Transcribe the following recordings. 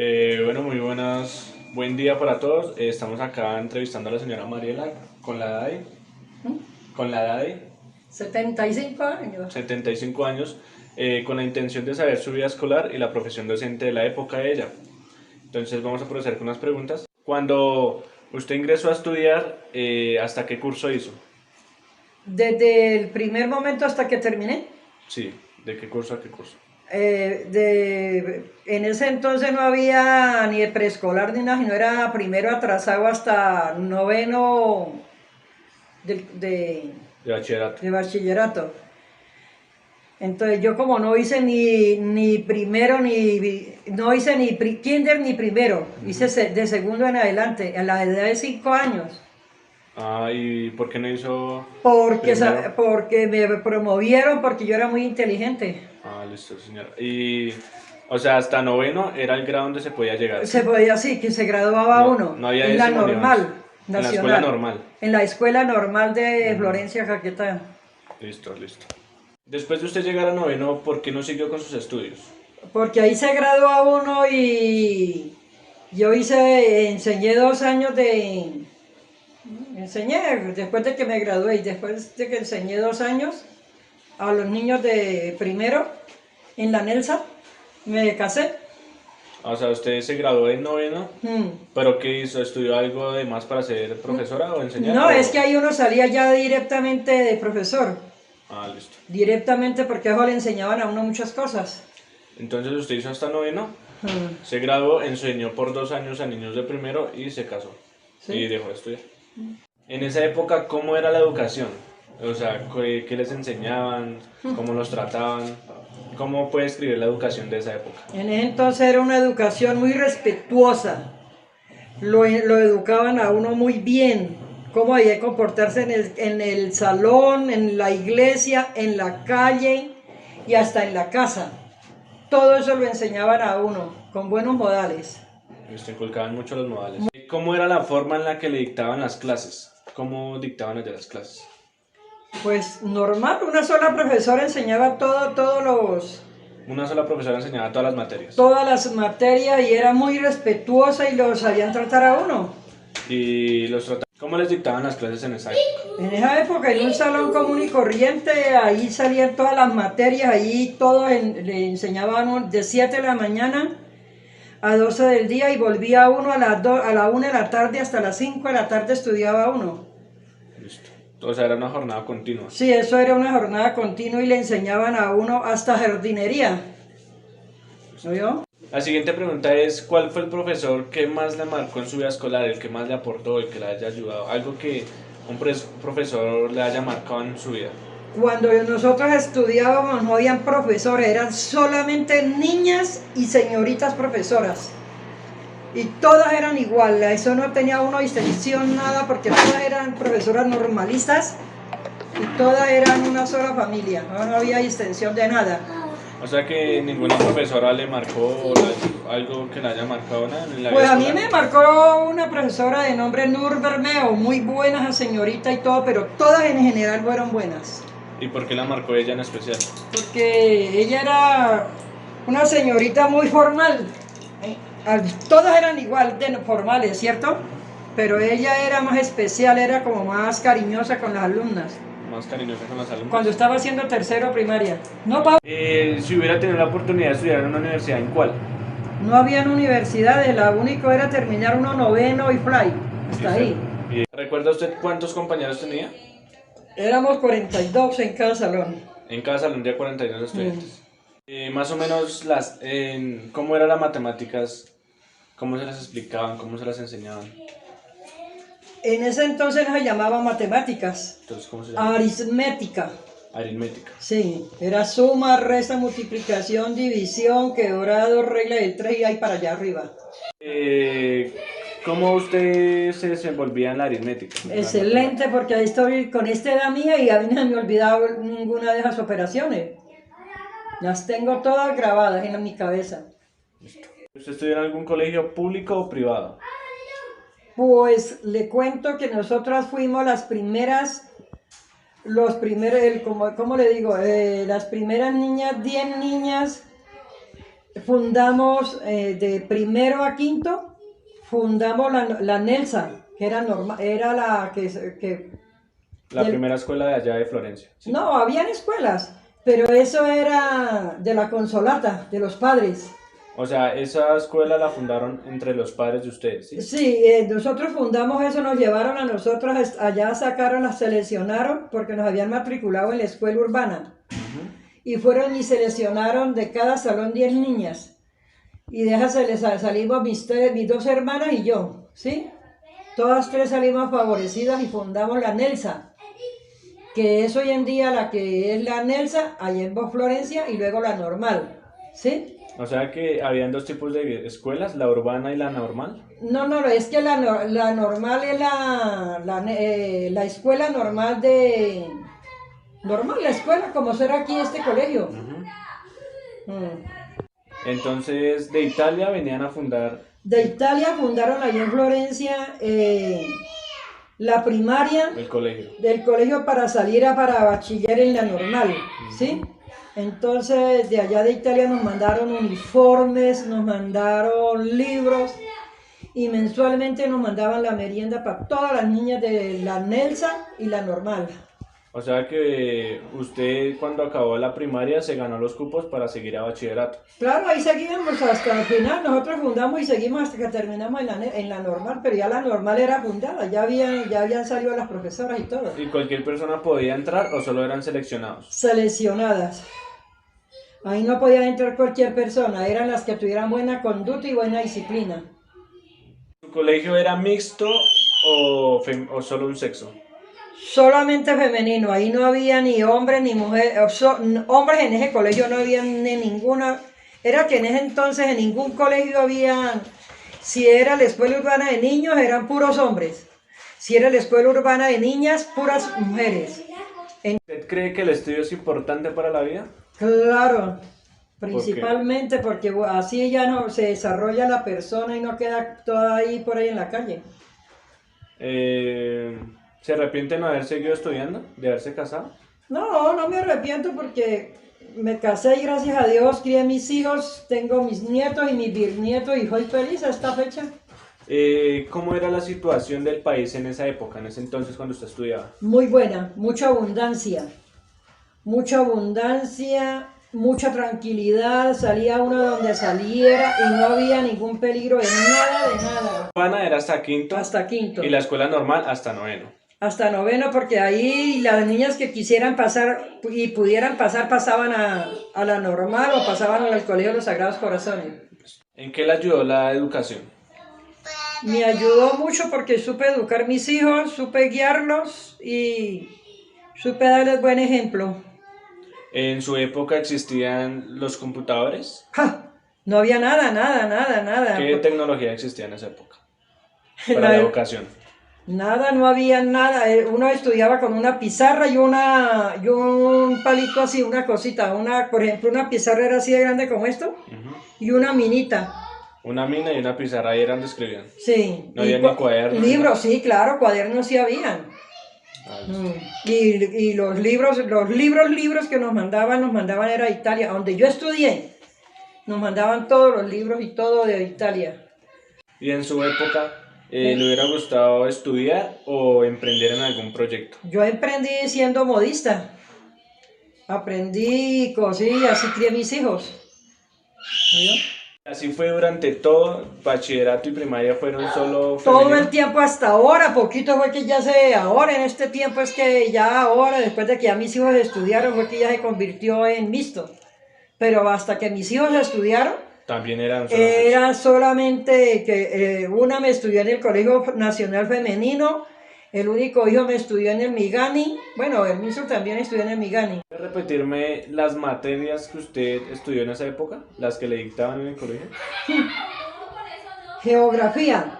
Bueno, muy buenas, buen día para todos. Estamos acá entrevistando a la señora Mariela con la DAI, ¿Mm? con la DAI, 75 años. 75 años, con la intención de saber su vida escolar y la profesión docente de la época de ella. Entonces vamos a proceder con unas preguntas. Cuando usted ingresó a estudiar, ¿hasta qué curso hizo? Desde el primer momento hasta que terminé. Sí, ¿de qué curso a qué curso? En ese entonces no había ni de preescolar ni nada, sino era primero atrasado hasta noveno de, de, De bachillerato. de bachillerato. Entonces yo como no hice ni primero, no hice ni kinder ni primero, hice de segundo en adelante, a la edad de 5 años. Ah, ¿y por qué no hizo Porque, primero? porque me promovieron porque yo era muy inteligente. Ah, listo, señora. Y, o sea, hasta noveno era el grado donde se podía llegar, Se ¿sí? podía, sí, que se graduaba No, uno no había en la décimo ni once. normal, En la escuela nacional, normal. en la escuela normal de Mm, Florencia Caquetá. listo, listo. Después de usted llegar a noveno, ¿por qué no siguió con sus estudios? Porque ahí se gradúa uno y yo enseñé 2 años enseñé después de que me gradué y después de que enseñé 2 años a los niños de primero en la Nelsa, me casé. O sea, usted se graduó en noveno, Mm. pero ¿qué hizo? ¿Estudió algo de más para ser profesora o enseñar? No, es O... que ahí uno salía ya directamente de profesor, Ah, listo. directamente porque a eso le enseñaban a uno muchas cosas. Entonces usted hizo hasta noveno, Mm. se graduó, enseñó por 2 años a niños de primero y se casó. Y ¿Sí? dejó de estudiar. En esa época, ¿cómo era la educación? O sea, ¿qué les enseñaban? ¿Cómo los trataban? ¿Cómo puede escribir la educación de esa época? En ese entonces era una educación muy respetuosa, lo educaban a uno muy bien, cómo había que comportarse en el salón, en la iglesia, en la calle y hasta en la casa. Todo eso lo enseñaban a uno, con buenos modales. Les inculcaban mucho los modales. ¿Cómo era la forma en la que le dictaban las clases? ¿Cómo dictaban allá las clases? Pues normal, una sola profesora enseñaba Una sola profesora enseñaba todas las materias. todas las materias y era muy respetuosa y lo sabían tratar a uno. Y los trataban. ¿Cómo les dictaban las clases en esa época? En esa época, en un salón común y corriente, ahí salían todas las materias, ahí le enseñaban de 7 de la mañana a 12 del día y volvía uno a la 1 de la tarde hasta las 5 de la tarde estudiaba uno. Listo. O sea, era una jornada continua. Sí, eso era una jornada continua y le enseñaban a uno hasta jardinería. ¿Oyó? La siguiente pregunta es, ¿cuál fue el profesor que más le marcó en su vida escolar, el que más le aportó, el que le haya ayudado? Algo que un profesor le haya marcado en su vida. Cuando nosotros estudiábamos no habían profesores, eran solamente niñas y señoritas profesoras. Y todas eran igual, eso no tenía una distinción nada porque todas eran profesoras normalistas y todas eran una sola familia, no había distinción de nada. O sea que ninguna profesora le marcó algo que le haya marcado nada en la vida Pues a mí escolar. me marcó una profesora de nombre Nur Bermeo, muy buena esa señorita y todo, pero todas en general fueron buenas. ¿Y por qué la marcó ella en especial? Porque ella era una señorita muy formal. Todas eran igual de formales, ¿cierto? Pero ella era más especial, era como más cariñosa con las alumnas. Más cariñosa con las alumnas. Cuando estaba haciendo tercero primaria. No, Si hubiera tenido la oportunidad de estudiar en una universidad, ¿en cuál? no habían universidades, lo único era terminar uno noveno y fly. Hasta ahí. ¿Recuerda usted cuántos compañeros tenía? Éramos 42 en cada salón. En cada salón de 42 estudiantes. Más o menos, ¿cómo eran las matemáticas? ¿Cómo se las explicaban? ¿Cómo se las enseñaban? En ese entonces no se llamaba matemáticas, Entonces, ¿cómo se llama? aritmética. Aritmética. Sí, era suma, resta, multiplicación, división, quebrado, regla del 3 y ahí para allá arriba. ¿Cómo usted se desenvolvía en la aritmética? Excelente, porque ahí estoy con esta edad mía y a mí no me he olvidado ninguna de esas operaciones. Las tengo todas grabadas en mi cabeza. ¿Usted estudió en algún colegio público o privado? Pues le cuento que nosotras fuimos las primeras, ¿cómo le digo? Las primeras niñas, 10 niñas fundamos de primero a quinto, fundamos la Nelsa, que era, era la que La del- primera escuela de allá de Florencia. ¿Sí? no, habían escuelas, pero eso era de la Consolata, de los padres. O sea, esa escuela la fundaron entre los padres de ustedes, ¿sí? Sí, nosotros fundamos eso, nos llevaron a nosotros, allá sacaron, las seleccionaron, porque nos habían matriculado en la escuela urbana. Ujú. Y fueron y seleccionaron de cada salón 10 niñas. Y de esas salimos mis dos hermanas y yo, ¿sí? Todas tres salimos favorecidas y fundamos la Nelsa, que es hoy en día la que es la Nelsa, allá en Florencia, y luego la normal, ¿sí? O sea que habían dos tipos de escuelas, la urbana y la normal. No, es que la normal es la escuela normal de... Normal, la escuela, como será aquí este colegio. Ujú. Mm. Entonces, de Italia venían a fundar De Italia fundaron allá en Florencia la primaria el colegio. del colegio para salir para bachiller en la normal, ¿sí? Entonces de allá de Italia nos mandaron uniformes, nos mandaron libros y mensualmente nos mandaban la merienda para todas las niñas de la Nelsa y la normal. O sea que usted cuando acabó la primaria se ganó los cupos para seguir a bachillerato. Claro, ahí seguíamos hasta el final, nosotros fundamos y seguimos hasta que terminamos en la normal, pero ya la normal era fundada, ya habían salido las profesoras y todo. ¿Y cualquier persona podía entrar o solo eran seleccionados? Seleccionadas. Ahí no podía entrar cualquier persona, eran las que tuvieran buena conducta y buena disciplina. ¿Su colegio era mixto o solo un sexo? Solamente femenino, ahí no había ni hombres ni mujeres, hombres en ese colegio no había ni ninguna, era que en ese entonces en ningún colegio había, si era la escuela urbana de niños eran puros hombres, si era la escuela urbana de niñas, puras mujeres. ¿Usted cree que el estudio es importante para la vida? Claro, ¿Por qué? principalmente porque así ya no se desarrolla la persona y no queda toda ahí por ahí en la calle. ¿Se arrepiente de no haber seguido estudiando? ¿De haberse casado? No me arrepiento porque me casé y gracias a Dios crié mis hijos, tengo mis nietos y mis bisnietos y soy feliz a esta fecha. ¿Cómo era la situación del país en esa época, en ese entonces cuando usted estudiaba? Muy buena, mucha tranquilidad, salía uno donde saliera y no había ningún peligro de nada. Urbana era hasta quinto Hasta quinto. y la escuela normal hasta noveno. Hasta noveno, porque ahí las niñas que quisieran pasar y pudieran pasar, pasaban a la normal o pasaban al Colegio de los Sagrados Corazones. ¿En qué le ayudó la educación? Me ayudó mucho porque supe educar mis hijos, supe guiarlos y supe darles buen ejemplo. ¿En su época existían los computadores? ¡Ja! No había nada. ¿Qué tecnología existía en esa época para la La- educación? Nada, no había nada. Uno estudiaba con una pizarra y un palito así, una cosita. Por ejemplo, una pizarra era así de grande como esto Ujú. y una minita. Una mina y una pizarra, ahí eran donde escribían. Sí. No había ni cuadernos. Libros, sí, claro, cuadernos sí habían. Ah, Y los libros que nos mandaban era a Italia, donde yo estudié. Nos mandaban todos los libros y todo de Italia. ¿Y en su época le hubiera gustado estudiar o emprender en algún proyecto? Yo emprendí siendo modista. Aprendí, cosí y así crié mis hijos. ¿Oyó? Así fue durante todo, bachillerato y primaria fueron solo Todo femenino. el tiempo hasta ahora, poquito fue que ya ahora en este tiempo es que ya ahora, después de que ya mis hijos estudiaron, fue que ya se convirtió en mixto. Pero hasta que mis hijos estudiaron, También eran solo sexo. era solamente que una me estudió en el Colegio Nacional Femenino, el único hijo me estudió en el Migani, bueno, el mismo también estudió en el Migani. ¿Puede repetirme las materias que usted estudió en esa época? Las que le dictaban en el colegio. Geografía,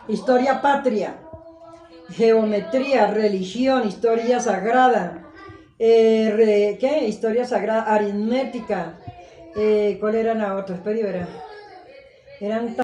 historia patria, geometría, religión, historia sagrada, Historia sagrada, aritmética, ¿cuál era la otra? Espera, y verá. Eran